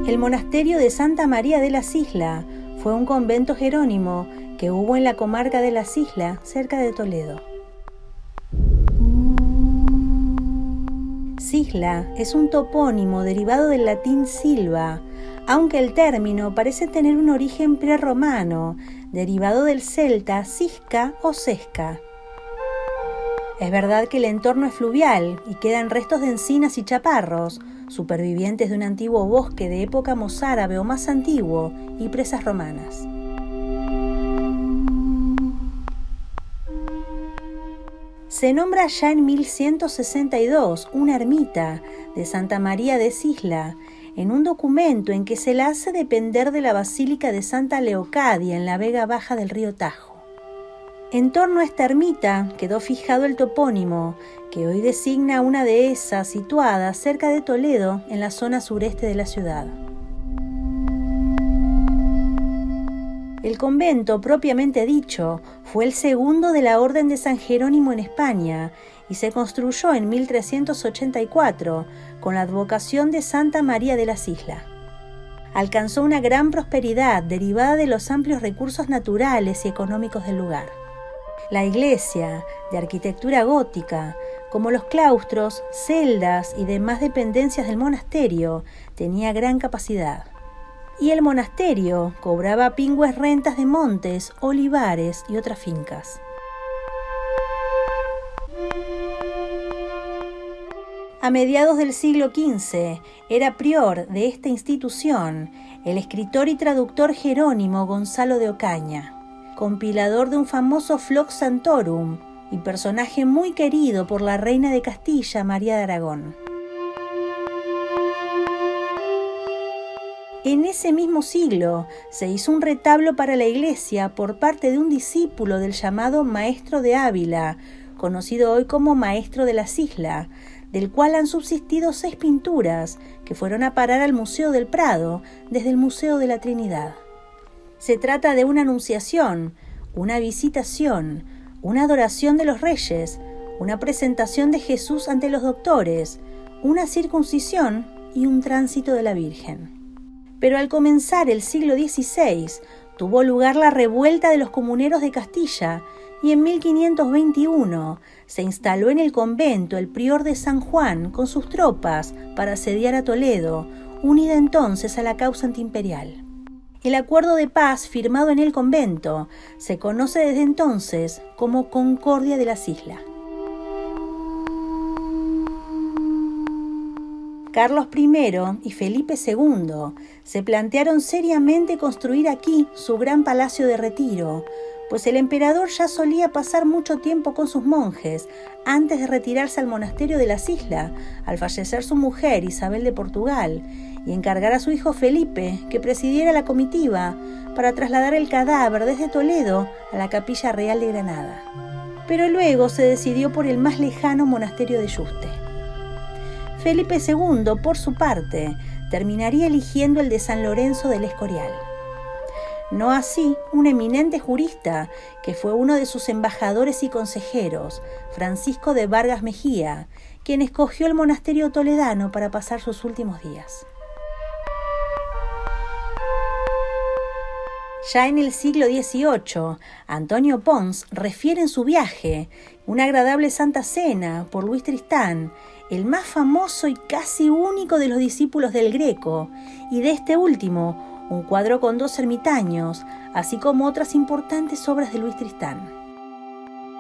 El monasterio de Santa María de las Islas fue un convento jerónimo que hubo en la comarca de las Islas, cerca de Toledo. Sisla es un topónimo derivado del latín silva, aunque el término parece tener un origen prerromano, derivado del celta cisca o sesca. Es verdad que el entorno es fluvial y quedan restos de encinas y chaparros, supervivientes de un antiguo bosque de época mozárabe o más antiguo, y presas romanas. Se nombra ya en 1162 una ermita de Santa María de Sisla, en un documento en que se la hace depender de la Basílica de Santa Leocadia en la vega baja del río Tajo. En torno a esta ermita quedó fijado el topónimo, que hoy designa una dehesa situada cerca de Toledo, en la zona sureste de la ciudad. El convento, propiamente dicho, fue el segundo de la Orden de San Jerónimo en España y se construyó en 1384 con la advocación de Santa María de las Islas. Alcanzó una gran prosperidad derivada de los amplios recursos naturales y económicos del lugar. La iglesia, de arquitectura gótica, como los claustros, celdas y demás dependencias del monasterio, tenía gran capacidad. Y el monasterio cobraba pingües rentas de montes, olivares y otras fincas. A mediados del siglo XV era prior de esta institución el escritor y traductor Jerónimo Gonzalo de Ocaña, compilador de un famoso Flox Santorum y personaje muy querido por la reina de Castilla, María de Aragón. En ese mismo siglo se hizo un retablo para la iglesia por parte de un discípulo del llamado Maestro de Ávila, conocido hoy como Maestro de las Islas, del cual han subsistido 6 pinturas que fueron a parar al Museo del Prado desde el Museo de la Trinidad. Se trata de una anunciación, una visitación, una adoración de los reyes, una presentación de Jesús ante los doctores, una circuncisión y un tránsito de la Virgen. Pero al comenzar el siglo XVI tuvo lugar la revuelta de los comuneros de Castilla y en 1521 se instaló en el convento el prior de San Juan con sus tropas para asediar a Toledo, unida entonces a la causa antiimperial. El acuerdo de paz firmado en el convento se conoce desde entonces como Concordia de las Islas. Carlos I y Felipe II se plantearon seriamente construir aquí su gran palacio de retiro, pues el emperador ya solía pasar mucho tiempo con sus monjes antes de retirarse al monasterio de las Islas, al fallecer su mujer Isabel de Portugal, y encargar a su hijo Felipe que presidiera la comitiva para trasladar el cadáver desde Toledo a la Capilla Real de Granada. Pero luego se decidió por el más lejano monasterio de Yuste. Felipe II, por su parte, terminaría eligiendo el de San Lorenzo del Escorial. No así un eminente jurista, que fue uno de sus embajadores y consejeros, Francisco de Vargas Mejía, quien escogió el monasterio toledano para pasar sus últimos días. Ya en el siglo XVIII, Antonio Pons refiere en su viaje una agradable Santa Cena por Luis Tristán, el más famoso y casi único de los discípulos del Greco, y de este último, un cuadro con 2 ermitaños, así como otras importantes obras de Luis Tristán.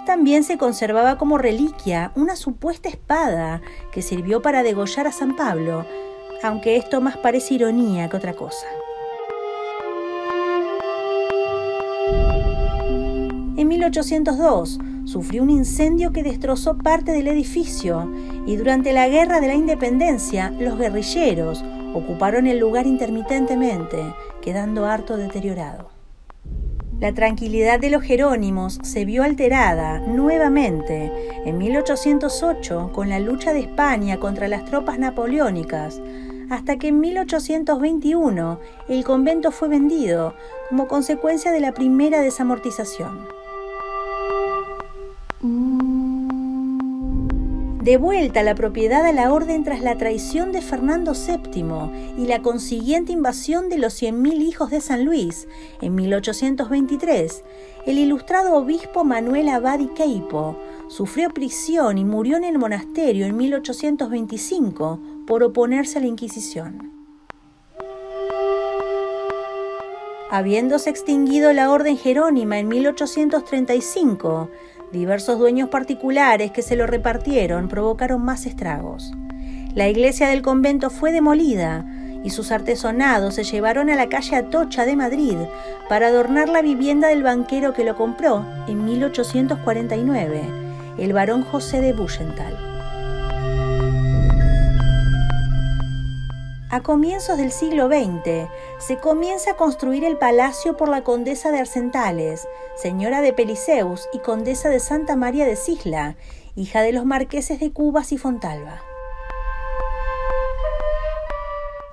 También se conservaba como reliquia una supuesta espada que sirvió para degollar a San Pablo, aunque esto más parece ironía que otra cosa. En 1802 sufrió un incendio que destrozó parte del edificio y durante la Guerra de la Independencia los guerrilleros ocuparon el lugar intermitentemente, quedando harto deteriorado. La tranquilidad de los jerónimos se vio alterada nuevamente en 1808 con la lucha de España contra las tropas napoleónicas, hasta que en 1821 el convento fue vendido como consecuencia de la primera desamortización. Devuelta la propiedad a la orden tras la traición de Fernando VII y la consiguiente invasión de los 100.000 hijos de San Luis en 1823, el ilustrado obispo Manuel Abad y Queipo sufrió prisión y murió en el monasterio en 1825 por oponerse a la Inquisición. Habiéndose extinguido la orden jerónima en 1835, diversos dueños particulares que se lo repartieron provocaron más estragos. La iglesia del convento fue demolida y sus artesonados se llevaron a la calle Atocha de Madrid para adornar la vivienda del banquero que lo compró en 1849, el barón José de Buchenthal. A comienzos del siglo XX se comienza a construir el palacio por la condesa de Arcentales, señora de Peliceus y condesa de Santa María de Sisla, hija de los marqueses de Cubas y Fontalba.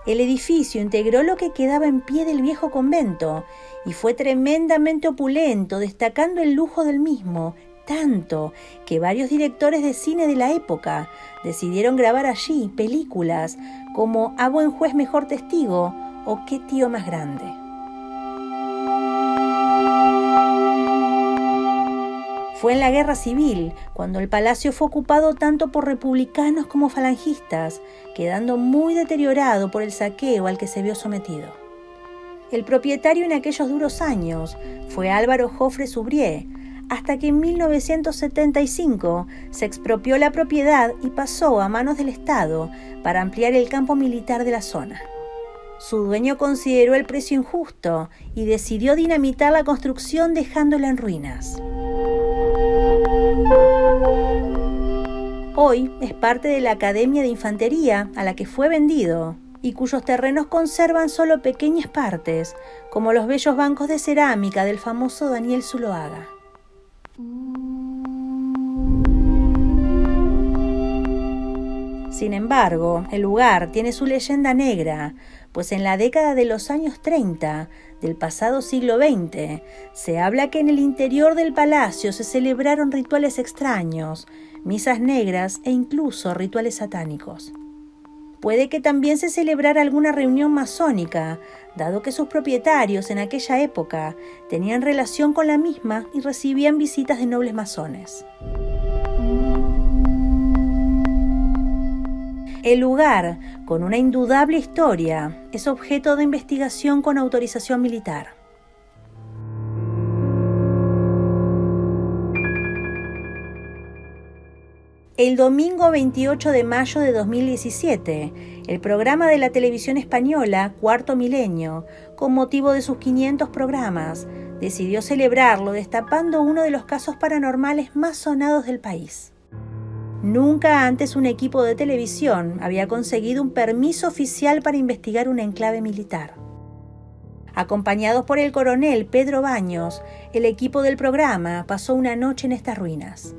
El edificio integró lo que quedaba en pie del viejo convento y fue tremendamente opulento, destacando el lujo del mismo, tanto que varios directores de cine de la época decidieron grabar allí películas como A buen juez mejor testigo o Qué tío más grande. Fue en la Guerra Civil cuando el palacio fue ocupado tanto por republicanos como falangistas, quedando muy deteriorado por el saqueo al que se vio sometido. El propietario en aquellos duros años fue Álvaro Jofre Subrié, hasta que en 1975 se expropió la propiedad y pasó a manos del Estado para ampliar el campo militar de la zona. Su dueño consideró el precio injusto y decidió dinamitar la construcción dejándola en ruinas. Hoy es parte de la Academia de Infantería a la que fue vendido y cuyos terrenos conservan solo pequeñas partes, como los bellos bancos de cerámica del famoso Daniel Zuloaga. Sin embargo, el lugar tiene su leyenda negra, pues en la década de los años 30 del pasado siglo XX se habla que en el interior del palacio se celebraron rituales extraños, misas negras e incluso rituales satánicos. Puede que también se celebrara alguna reunión masónica, dado que sus propietarios en aquella época tenían relación con la misma y recibían visitas de nobles masones. El lugar, con una indudable historia, es objeto de investigación con autorización militar. El domingo 28 de mayo de 2017, el programa de la televisión española Cuarto Milenio, con motivo de sus 500 programas, decidió celebrarlo destapando uno de los casos paranormales más sonados del país. Nunca antes un equipo de televisión había conseguido un permiso oficial para investigar un enclave militar. Acompañados por el coronel Pedro Baños, el equipo del programa pasó una noche en estas ruinas.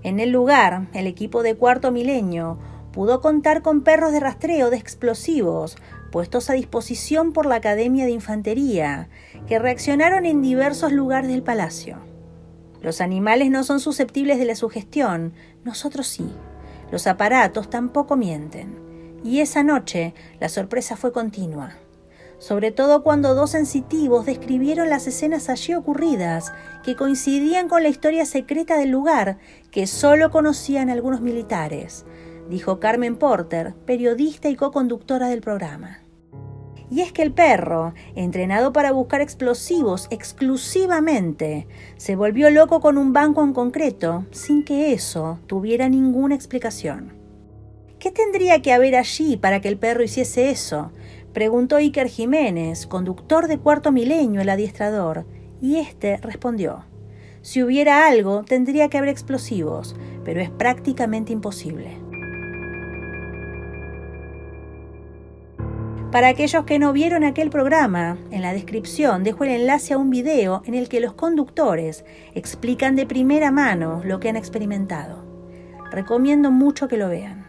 En el lugar, el equipo de Cuarto Milenio pudo contar con perros de rastreo de explosivos puestos a disposición por la Academia de Infantería, que reaccionaron en diversos lugares del palacio. Los animales no son susceptibles de la sugestión, nosotros sí. Los aparatos tampoco mienten. Y esa noche la sorpresa fue continua. Sobre todo cuando dos sensitivos describieron las escenas allí ocurridas, que coincidían con la historia secreta del lugar que solo conocían algunos militares, dijo Carmen Porter, periodista y coconductora del programa. Y es que el perro, entrenado para buscar explosivos exclusivamente, se volvió loco con un banco en concreto, sin que eso tuviera ninguna explicación. ¿Qué tendría que haber allí para que el perro hiciese eso?, preguntó Iker Jiménez, conductor de Cuarto Milenio, el adiestrador, y este respondió: si hubiera algo, tendría que haber explosivos, pero es prácticamente imposible. Para aquellos que no vieron aquel programa, en la descripción dejo el enlace a un video en el que los conductores explican de primera mano lo que han experimentado. Recomiendo mucho que lo vean.